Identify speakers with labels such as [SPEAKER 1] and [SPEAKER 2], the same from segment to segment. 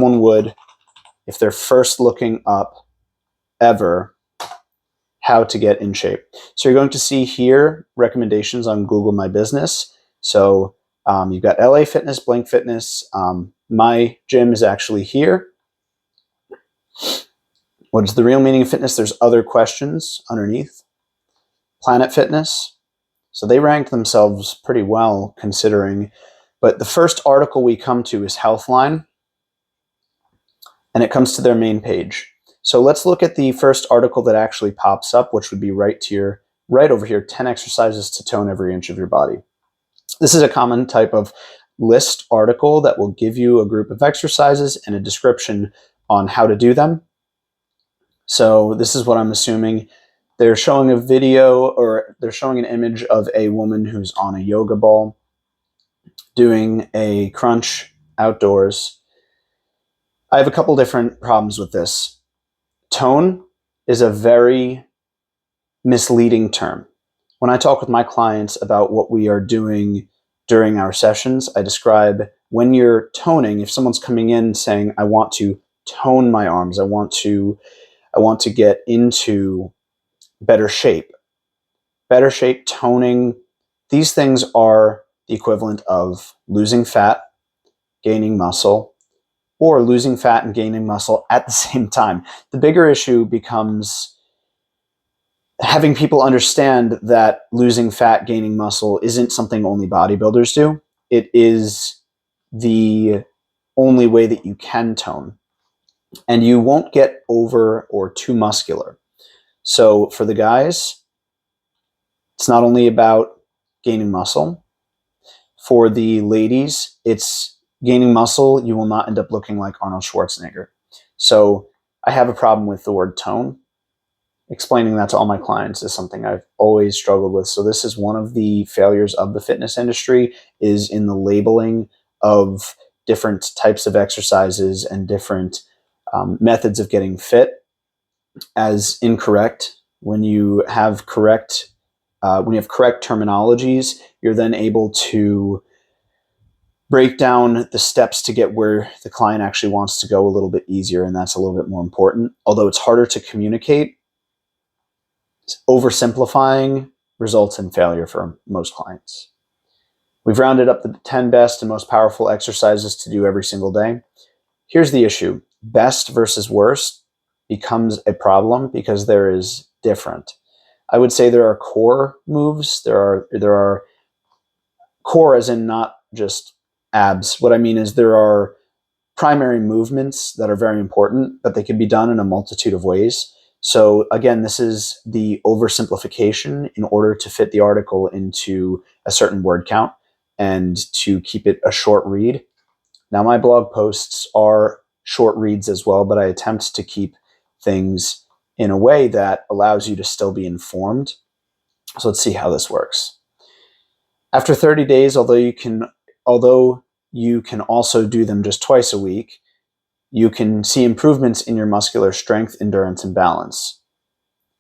[SPEAKER 1] Someone would, if they're first looking up ever how to get in shape. So you're going to see here recommendations on Google My Business. So you've got LA Fitness, Blank Fitness. My gym is actually here. What is the real meaning of fitness? There's other questions underneath. Planet Fitness. So they ranked themselves pretty well considering. But the first article we come to is Healthline, and it comes to their main page. So let's look at the first article that actually pops up, which would be right over here, 10 exercises to tone every inch of your body. This is a common type of list article that will give you a group of exercises and a description on how to do them. So this is what I'm assuming. They're showing a video, or they're showing an image of a woman who's on a yoga ball doing a crunch outdoors. I have a couple different problems with this. Tone is a very misleading term. When I talk with my clients about what we are doing during our sessions, I describe when you're toning, if someone's coming in saying, I want to tone my arms, I want to get into better shape. Better shape, toning, these things are the equivalent of losing fat, gaining muscle, or losing fat and gaining muscle at the same time. The bigger issue becomes having people understand that losing fat, gaining muscle isn't something only bodybuilders do. It is the only way that you can tone. And you won't get over or too muscular. So for the guys, it's not only about gaining muscle. For the ladies, it's gaining muscle. You will not end up looking like Arnold Schwarzenegger. So I have a problem with the word tone. Explaining that to all my clients is something I've always struggled with. So this is one of the failures of the fitness industry, is in the labeling of different types of exercises and different methods of getting fit as incorrect. When you have correct terminologies, you're then able to break down the steps to get where the client actually wants to go a little bit easier, and that's a little bit more important. Although it's harder to communicate, oversimplifying results in failure for most clients. We've rounded up the 10 best and most powerful exercises to do every single day. Here's the issue. Best versus worst becomes a problem because there is different. I would say there are core moves. There are core as in not just abs. What I mean is there are primary movements that are very important, but they can be done in a multitude of ways. So again, this is the oversimplification in order to fit the article into a certain word count and to keep it a short read. Now, my blog posts are short reads as well, but I attempt to keep things in a way that allows you to still be informed. So let's see how this works. After 30 days, although you can also do them just twice a week, you can see improvements in your muscular strength, endurance, and balance.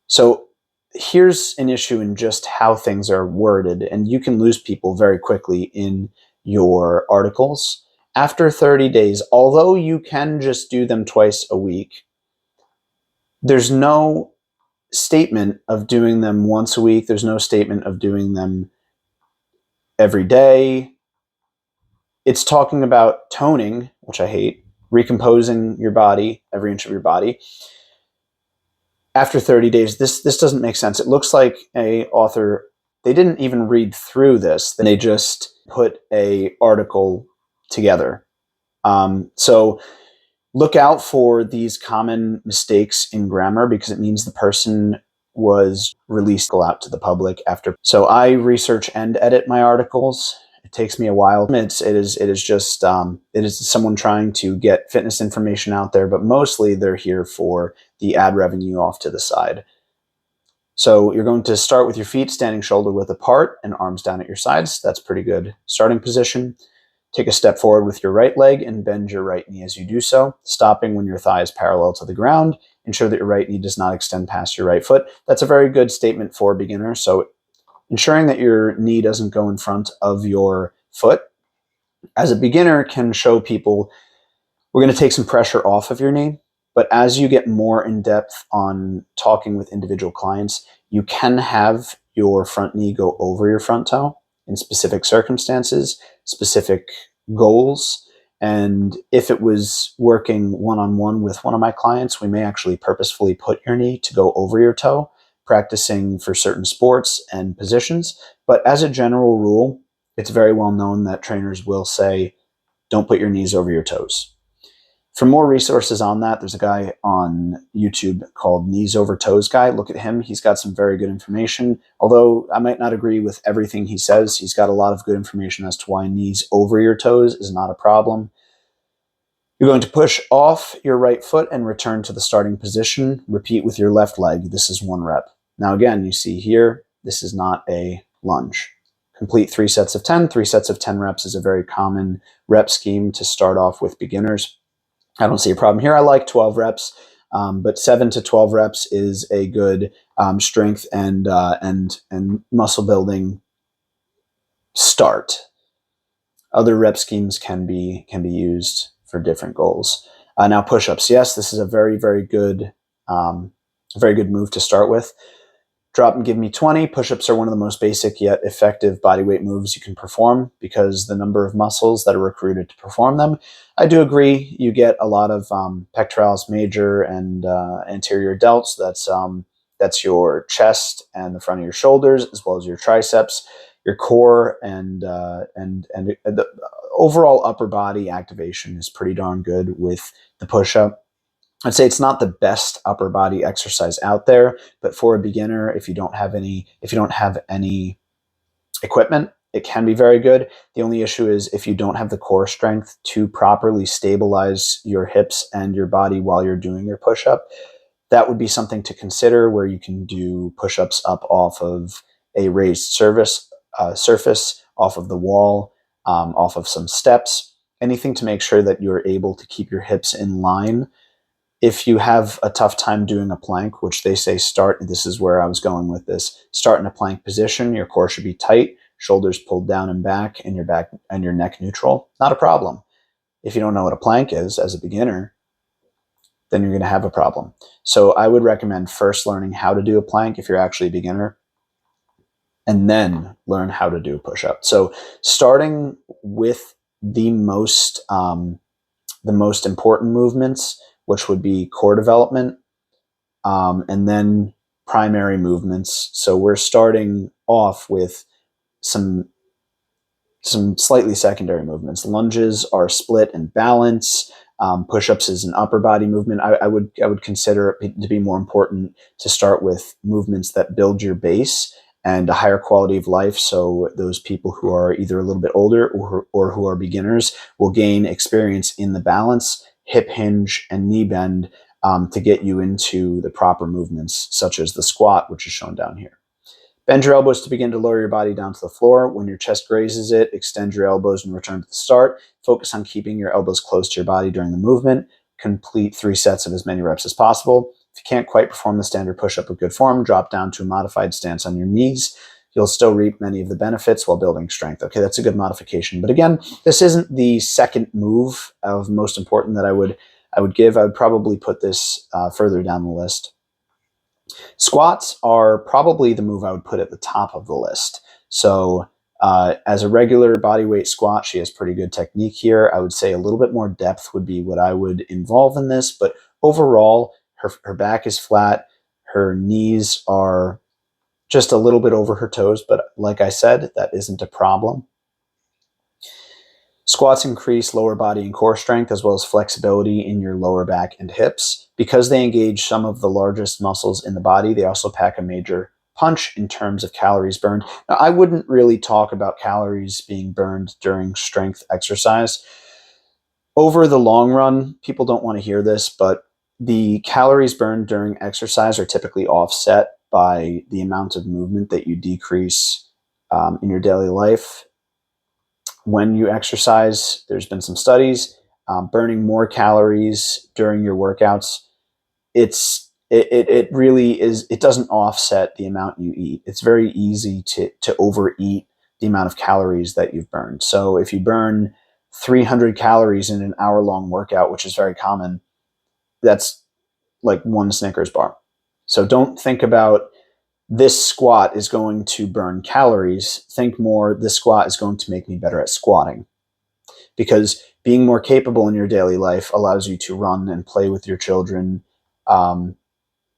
[SPEAKER 1] So here's an issue in just how things are worded, and you can lose people very quickly in your articles. After 30 days, although you can just do them twice a week, there's no statement of doing them once a week. There's no statement of doing them every day. It's talking about toning, which I hate, recomposing your body, every inch of your body. After 30 days, this doesn't make sense. It looks like a author, they didn't even read through this. They just put a article together. So look out for these common mistakes in grammar, because it means the person was released out to the public after. So I research and edit my articles. It takes me a while. It is someone trying to get fitness information out there, but mostly they're here for the ad revenue off to the side. So you're going to start with your feet standing shoulder width apart and arms down at your sides. That's pretty good starting position. Take a step forward with your right leg and bend your right knee as you do so, stopping when your thigh is parallel to the ground. Ensure that your right knee does not extend past your right foot. That's a very good statement for a beginner. So ensuring that your knee doesn't go in front of your foot as a beginner can show people We're going to take some pressure off of your knee, but as you get more in depth on talking with individual clients, you can have your front knee go over your front toe in specific circumstances, specific goals. And if it was working one-on-one with one of my clients, we may actually purposefully put your knee to go over your toe, practicing for certain sports and positions. But as a general rule, it's very well known that trainers will say, don't put your knees over your toes. For more resources on that, there's a guy on YouTube called Knees Over Toes Guy. Look at him. He's got some very good information. Although I might not agree with everything he says, he's got a lot of good information as to why knees over your toes is not a problem. You're going to push off your right foot and return to the starting position. Repeat with your left leg. This is 1 rep. Now again, you see here, this is not a lunge. Complete 3 sets of 10. 3 sets of 10 reps is a very common rep scheme to start off with beginners. I don't see a problem here. I like 12 reps, but 7 to 12 reps is a good strength and muscle building start. Other rep schemes can be used for different goals. Now push-ups. Yes, this is a very good move to start with. Drop and give me 20. Push-ups are one of the most basic yet effective bodyweight moves you can perform because the number of muscles that are recruited to perform them. I do agree you get a lot of pectoralis major and anterior delts. That's your chest and the front of your shoulders, as well as your triceps, your core, and the overall upper body activation is pretty darn good with the push-up. I'd say it's not the best upper body exercise out there, but for a beginner, if you don't have any equipment, it can be very good. The only issue is if you don't have the core strength to properly stabilize your hips and your body while you're doing your push-up, that would be something to consider where you can do push-ups up off of a raised surface, off of the wall, off of some steps, anything to make sure that you're able to keep your hips in line. If you have a tough time doing a plank, which they say this is where I was going with this, start in a plank position, your core should be tight, shoulders pulled down and back, and your neck neutral. Not a problem. If you don't know what a plank is as a beginner, then you're going to have a problem. So I would recommend first learning how to do a plank if you're actually a beginner, and then learn how to do a push-up. So starting with the most important movements, which would be core development, and then primary movements. So we're starting off with some slightly secondary movements. Lunges are split and balance. Push-ups is an upper body movement. I would consider it to be more important to start with movements that build your base and a higher quality of life. So those people who are either a little bit older or who are beginners will gain experience in the balance, hip hinge, and knee bend to get you into the proper movements, such as the squat, which is shown down here. Bend your elbows to begin to lower your body down to the floor. When your chest grazes it, extend your elbows and return to the start. Focus on keeping your elbows close to your body during the movement. Complete 3 sets of as many reps as possible. If you can't quite perform the standard push-up with good form, drop down to a modified stance on your knees. You'll still reap many of the benefits while building strength. Okay, that's a good modification. But again, this isn't the second move of most important that I would give. I would probably put this further down the list. Squats are probably the move I would put at the top of the list. So as a regular bodyweight squat, she has pretty good technique here. I would say a little bit more depth would be what I would involve in this, but overall, her back is flat. Her knees are just a little bit over her toes, but like I said, that isn't a problem. Squats increase lower body and core strength as well as flexibility in your lower back and hips. Because they engage some of the largest muscles in the body, they also pack a major punch in terms of calories burned. Now, I wouldn't really talk about calories being burned during strength exercise. Over the long run, people don't want to hear this, but the calories burned during exercise are typically offset by the amount of movement that you decrease in your daily life. When you exercise, there's been some studies, burning more calories during your workouts. It really is. It doesn't offset the amount you eat. It's very easy to overeat the amount of calories that you've burned. So if you burn 300 calories in an hour-long workout, which is very common, that's like one Snickers bar. So don't think about this squat is going to burn calories. Think more, this squat is going to make me better at squatting. Because being more capable in your daily life allows you to run and play with your children,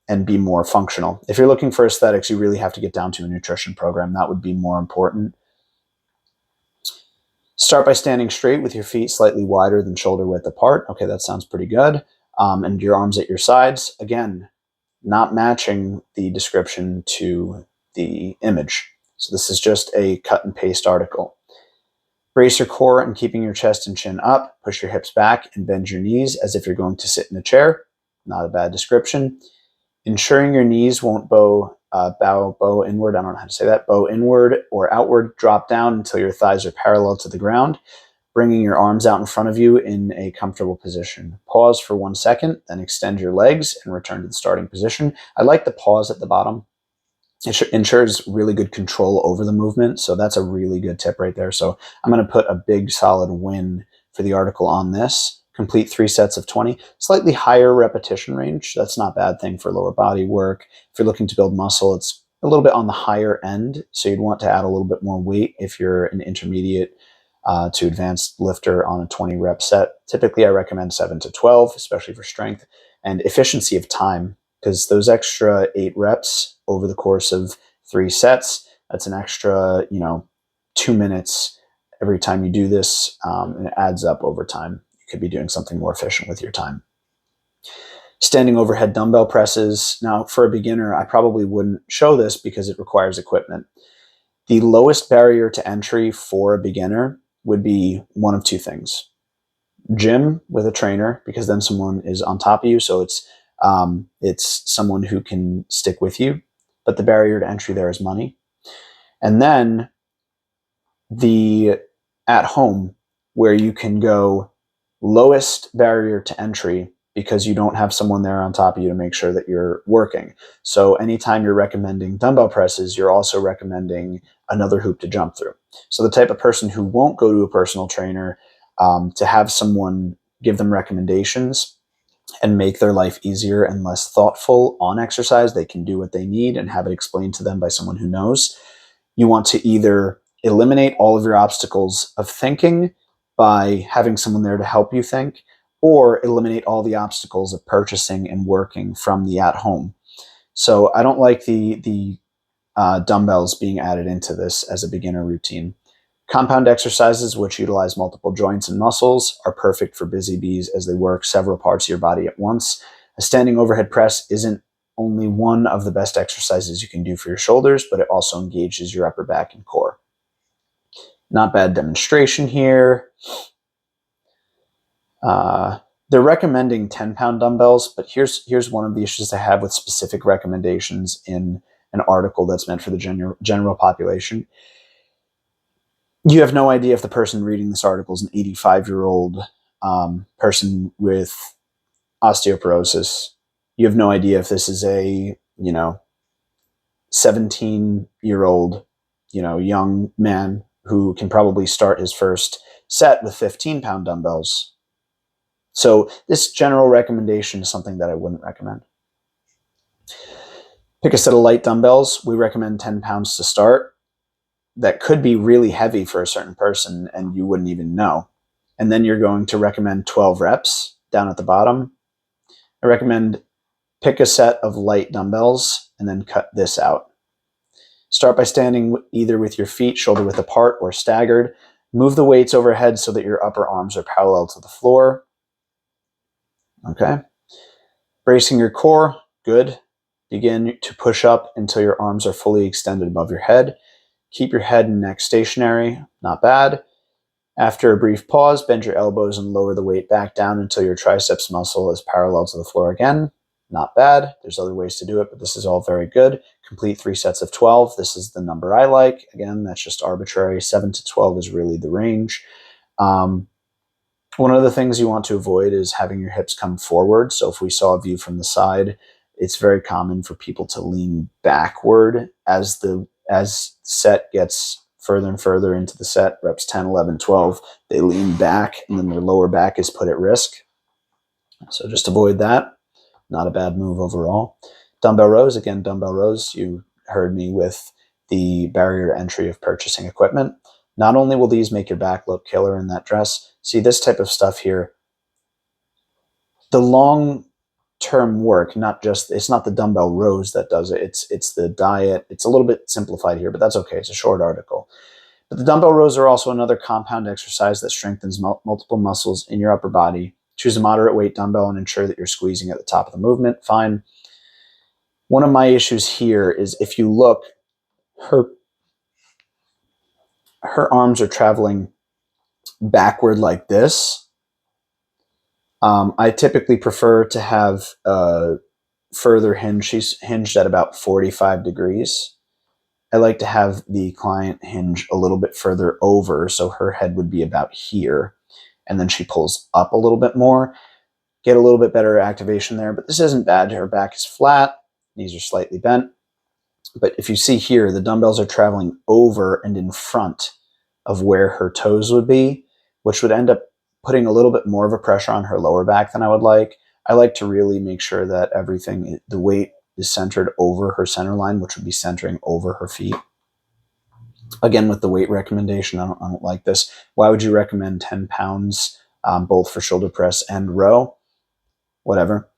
[SPEAKER 1] and be more functional. If you're looking for aesthetics, you really have to get down to a nutrition program. That would be more important. Start by standing straight with your feet slightly wider than shoulder width apart. Okay, that sounds pretty good. And your arms at your sides. Again, not matching the description to the image. So this is just a cut and paste article. Brace your core and keeping your chest and chin up. Push your hips back and bend your knees as if you're going to sit in a chair. Not a bad description. Ensuring your knees won't bow inward. I don't know how to say that. Bow inward or outward. Drop down until your thighs are parallel to the ground. Bringing your arms out in front of you in a comfortable position. Pause for 1 second, then extend your legs and return to the starting position. I like the pause at the bottom. It ensures really good control over the movement. So that's a really good tip right there. So I'm going to put a big solid win for the article on this. Complete 3 sets of 20, slightly higher repetition range. That's not a bad thing for lower body work. If you're looking to build muscle, it's a little bit on the higher end. So you'd want to add a little bit more weight if you're an intermediate to advanced lifter on a 20 rep set. Typically, I recommend 7 to 12, especially for strength and efficiency of time, because those extra 8 reps over the course of 3 sets, that's an extra, 2 minutes every time you do this, and it adds up over time. Could be doing something more efficient with your time. Standing overhead dumbbell presses. Now, for a beginner, I probably wouldn't show this because it requires equipment. The lowest barrier to entry for a beginner would be one of two things. Gym with a trainer, because then someone is on top of you, so it's someone who can stick with you, but the barrier to entry there is money. And then the at home, where you can go lowest barrier to entry because you don't have someone there on top of you to make sure that you're working. So anytime you're recommending dumbbell presses, you're also recommending another hoop to jump through. So the type of person who won't go to a personal trainer, to have someone give them recommendations and make their life easier and less thoughtful on exercise, they can do what they need and have it explained to them by someone who knows. You want to either eliminate all of your obstacles of thinking by having someone there to help you think, or eliminate all the obstacles of purchasing and working from the at home. So I don't like the dumbbells being added into this as a beginner routine. Compound exercises, which utilize multiple joints and muscles, are perfect for busy bees as they work several parts of your body at once. A standing overhead press isn't only one of the best exercises you can do for your shoulders, but it also engages your upper back and core. Not bad demonstration here. They're recommending 10-pound dumbbells, but here's one of the issues I have with specific recommendations in an article that's meant for the general population. You have no idea if the person reading this article is an 85-year-old person with osteoporosis. You have no idea if this is a 17-year-old young man who can probably start his first set with 15-pound dumbbells. So this general recommendation is something that I wouldn't recommend. Pick a set of light dumbbells. We recommend 10 pounds to start. That could be really heavy for a certain person and you wouldn't even know. And then you're going to recommend 12 reps down at the bottom. I recommend pick a set of light dumbbells and then cut this out. Start by standing either with your feet shoulder width apart or staggered. Move the weights overhead so that your upper arms are parallel to the floor. Okay. Bracing your core, good. Begin to push up until your arms are fully extended above your head. Keep your head and neck stationary, not bad. After a brief pause, bend your elbows and lower the weight back down until your triceps muscle is parallel to the floor again. Not bad. There's other ways to do it, but this is all very good. Complete 3 sets of 12. This is the number I like. Again, that's just arbitrary. 7 to 12 is really the range. One of the things you want to avoid is having your hips come forward. So if we saw a view from the side, it's very common for people to lean backward as set gets further and further into the set, reps 10, 11, 12, they lean back and then their lower back is put at risk. So just avoid that. Not a bad move overall. Dumbbell rows, again, dumbbell rows, you heard me with the barrier to entry of purchasing equipment. Not only will these make your back look killer in that dress, see this type of stuff here, the long-term work, it's not the dumbbell rows that does it, it's the diet. It's a little bit simplified here, but that's okay, it's a short article. But the dumbbell rows are also another compound exercise that strengthens multiple muscles in your upper body. Choose a moderate weight dumbbell and ensure that you're squeezing at the top of the movement. Fine. One of my issues here is if you look, her arms are traveling backward like this. I typically prefer to have further hinge. She's hinged at about 45 degrees. I like to have the client hinge a little bit further over, so her head would be about here, and then she pulls up a little bit more. Get a little bit better activation there, but this isn't bad. Her back is flat, knees are slightly bent. But if you see here, the dumbbells are traveling over and in front of where her toes would be, which would end up putting a little bit more of a pressure on her lower back than I would like. I like to really make sure that everything, the weight is centered over her center line, which would be centering over her feet. Again, with the weight recommendation, I don't like this. Why would you recommend 10 pounds both for shoulder press and row? Whatever.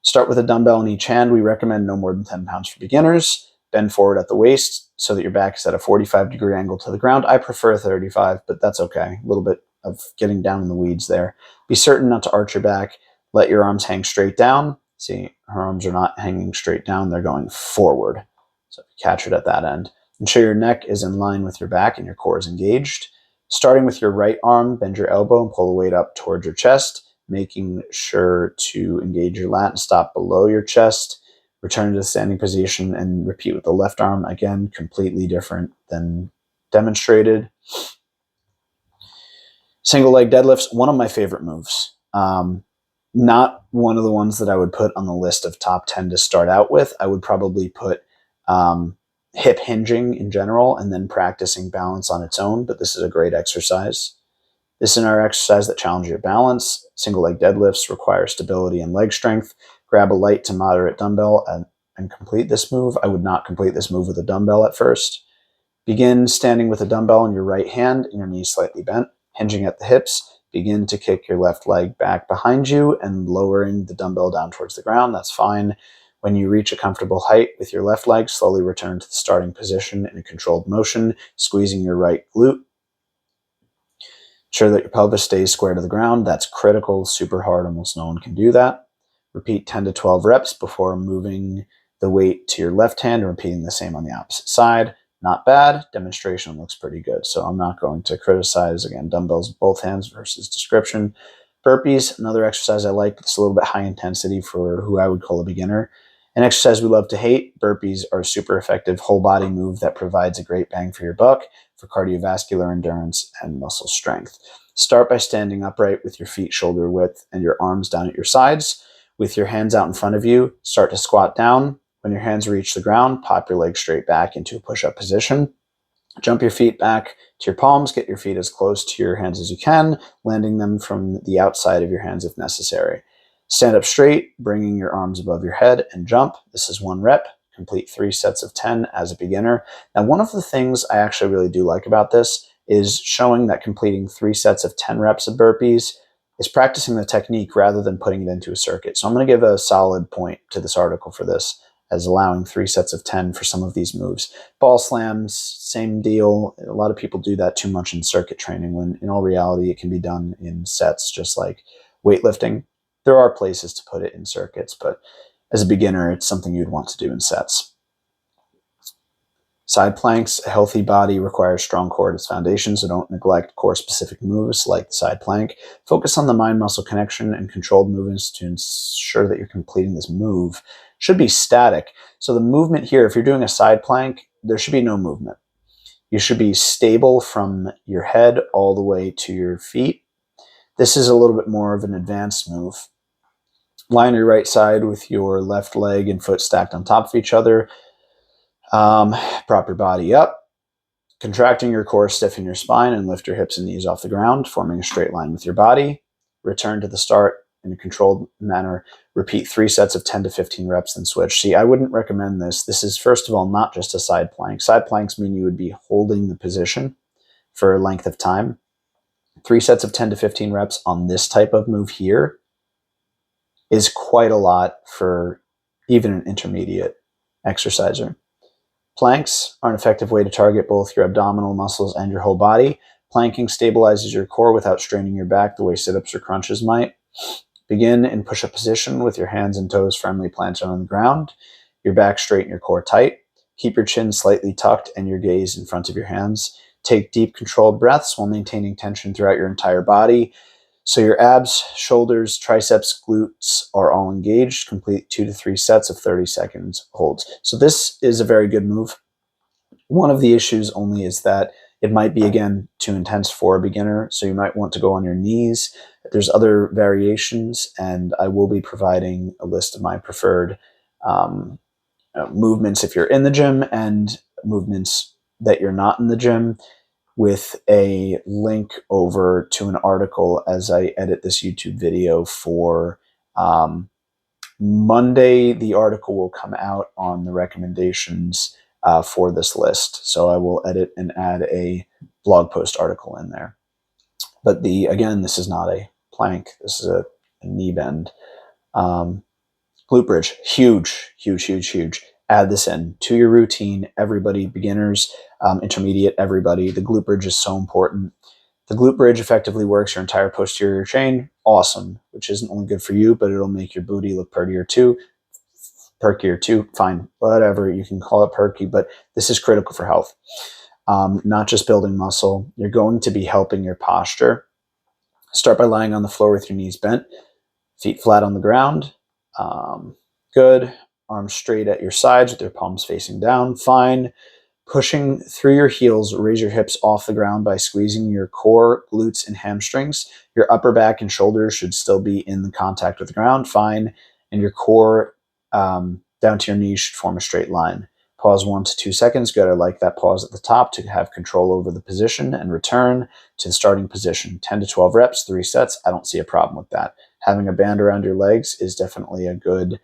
[SPEAKER 1] Start with a dumbbell in each hand. We recommend no more than 10 pounds for beginners. Bend forward at the waist so that your back is at a 45-degree angle to the ground. I prefer 35, but that's okay. A little bit of getting down in the weeds there. Be certain not to arch your back. Let your arms hang straight down. See, her arms are not hanging straight down. They're going forward. So catch it at that end. Ensure your neck is in line with your back and your core is engaged. Starting with your right arm, bend your elbow and pull the weight up towards your chest, making sure to engage your lat and stop below your chest. Return to the standing position and repeat with the left arm. Again, completely different than demonstrated. Single leg deadlifts, one of my favorite moves. Not one of the ones that I would put on the list of top 10 to start out with. I would probably put hip hinging in general and then practicing balance on its own, but this is a great exercise. This is our exercise that challenges your balance. Single leg deadlifts require stability and leg strength. Grab a light to moderate dumbbell and complete this move. I would not complete this move with a dumbbell at first. Begin standing with a dumbbell in your right hand and your knees slightly bent, hinging at the hips. Begin to kick your left leg back behind you and lowering the dumbbell down towards the ground. That's fine. When you reach a comfortable height with your left leg, slowly return to the starting position in a controlled motion, squeezing your right glute. Ensure that your pelvis stays square to the ground. That's critical, super hard, almost no one can do that. Repeat 10 to 12 reps before moving the weight to your left hand and repeating the same on the opposite side. Not bad. Demonstration looks pretty good, so I'm not going to criticize. Again, dumbbells with both hands versus description. Burpees, another exercise I like. It's a little bit high intensity for who I would call a beginner. An exercise we love to hate. Burpees are a super effective whole body move that provides a great bang for your buck for cardiovascular endurance and muscle strength. Start by standing upright with your feet shoulder width and your arms down at your sides. With your hands out in front of you, start to squat down. When your hands reach the ground, pop your legs straight back into a push-up position. Jump your feet back to your palms. Get your feet as close to your hands as you can, landing them from the outside of your hands if necessary. Stand up straight, bringing your arms above your head, and jump. This is 1 rep. Complete 3 sets of 10 as a beginner. Now, one of the things I actually really do like about this is showing that completing 3 sets of 10 reps of burpees is practicing the technique rather than putting it into a circuit. So I'm going to give a solid point to this article for this, as allowing 3 sets of 10 for some of these moves. Ball slams, same deal. A lot of people do that too much in circuit training when in all reality it can be done in sets, just like weightlifting. There are places to put it in circuits, but as a beginner, it's something you'd want to do in sets. Side planks. A healthy body requires strong core at its foundation, so don't neglect core-specific moves like the side plank. Focus on the mind-muscle connection and controlled movements to ensure that you're completing this move. Should be static. So the movement here, if you're doing a side plank, there should be no movement. You should be stable from your head all the way to your feet. This is a little bit more of an advanced move. Lie on your right side with your left leg and foot stacked on top of each other. Prop your body up. Contracting your core, stiffen your spine, and lift your hips and knees off the ground, forming a straight line with your body. Return to the start in a controlled manner. Repeat 3 sets of 10 to 15 reps, then switch. See, I wouldn't recommend this. This is, first of all, not just a side plank. Side planks mean you would be holding the position for a length of time. 3 sets of 10 to 15 reps on this type of move here is quite a lot for even an intermediate exerciser. Planks are an effective way to target both your abdominal muscles and your whole body. Planking stabilizes your core without straining your back the way sit-ups or crunches might. Begin in push-up position with your hands and toes firmly planted on the ground, your back straight and your core tight. Keep your chin slightly tucked and your gaze in front of your hands. Take deep, controlled breaths while maintaining tension throughout your entire body. So your abs, shoulders, triceps, glutes are all engaged. Complete 2 to 3 sets of 30 seconds holds. So this is a very good move. One of the issues only is that it might be, again, too intense for a beginner, so you might want to go on your knees. There's other variations, and I will be providing a list of my preferred movements if you're in the gym and movements that you're not in the gym, with a link over to an article as I edit this YouTube video for Monday. The article will come out on the recommendations for this list. So I will edit and add a blog post article in there. But again, this is not a plank. This is a knee bend. Glute bridge, huge, huge, huge, huge. Add this in to your routine. Everybody, beginners, intermediate, everybody. The glute bridge is so important. The glute bridge effectively works your entire posterior chain. Awesome, which isn't only good for you, but it'll make your booty look prettier too. Perkier too, fine, whatever, you can call it perky, but this is critical for health. Not just building muscle. You're going to be helping your posture. Start by lying on the floor with your knees bent, feet flat on the ground. Good. Arms straight at your sides with your palms facing down. Fine. Pushing through your heels, raise your hips off the ground by squeezing your core, glutes, and hamstrings. Your upper back and shoulders should still be in the contact with the ground. Fine. And your core down to your knees should form a straight line. Pause 1 to 2 seconds. Good. I like that pause at the top to have control over the position, and return to the starting position. 10 to 12 reps, 3 sets. I don't see a problem with that. Having a band around your legs is definitely a good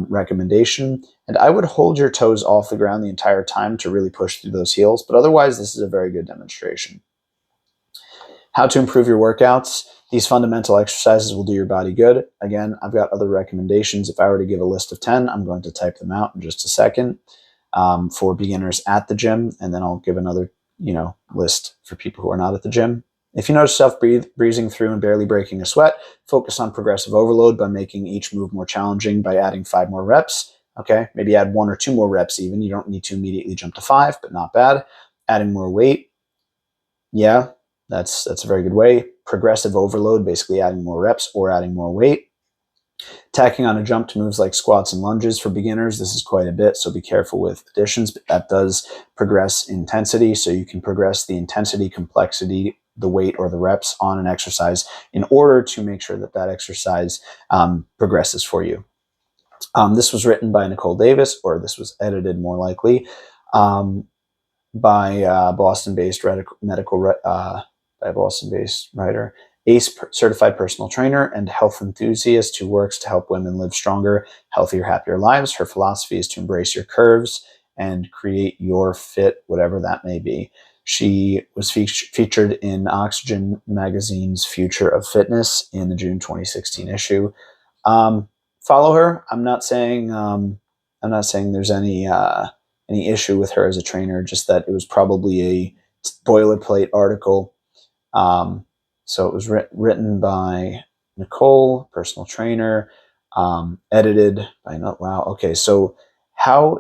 [SPEAKER 1] recommendation. And I would hold your toes off the ground the entire time to really push through those heels. But otherwise, this is a very good demonstration. How to improve your workouts. These fundamental exercises will do your body good. Again, I've got other recommendations. If I were to give a list of 10, I'm going to type them out in just a second for beginners at the gym. And then I'll give another list for people who are not at the gym. If you notice yourself breezing through and barely breaking a sweat, focus on progressive overload by making each move more challenging by adding 5 more reps. Okay, maybe add 1 or 2 more reps even. You don't need to immediately jump to 5, but not bad. Adding more weight. Yeah, that's a very good way. Progressive overload, basically adding more reps or adding more weight. Tacking on a jump to moves like squats and lunges for beginners. This is quite a bit, so be careful with additions, but that does progress intensity, so you can progress the intensity, complexity, the weight, or the reps on an exercise in order to make sure that exercise progresses for you. This was written by Nicole Davis, or this was edited more likely by Boston-based writer, ACE certified personal trainer and health enthusiast who works to help women live stronger, healthier, happier lives. Her philosophy is to embrace your curves and create your fit, whatever that may be. She was featured in Oxygen magazine's Future of Fitness in the June 2016 issue. Follow her. I'm not saying there's any issue with her as a trainer, just that it was probably a boilerplate article. So it was written by Nicole, personal trainer, edited by, wow. Okay. So I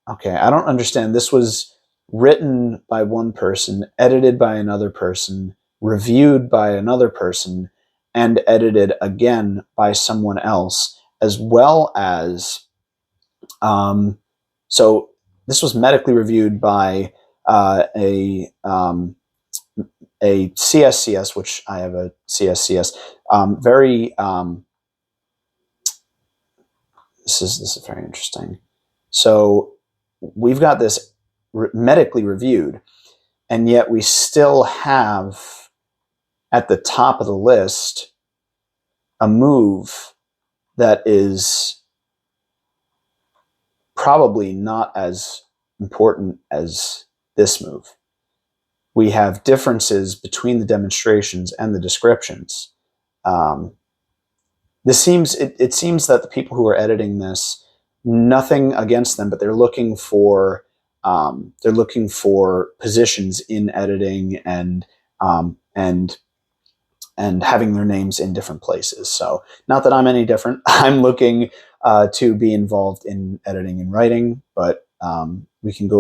[SPEAKER 1] don't understand. This was written by one person, edited by another person, reviewed by another person, and edited again by someone else, as well as, so this was medically reviewed by a CSCS, which I have a CSCS. This is very interesting. So we've got this medically reviewed, and yet we still have at the top of the list a move that is probably not as important as this move. We have differences between the demonstrations and the descriptions. It seems that the people who are editing this, nothing against them, but they're looking for positions in editing and having their names in different places. So not that I'm any different. I'm looking to be involved in editing and writing, but we can go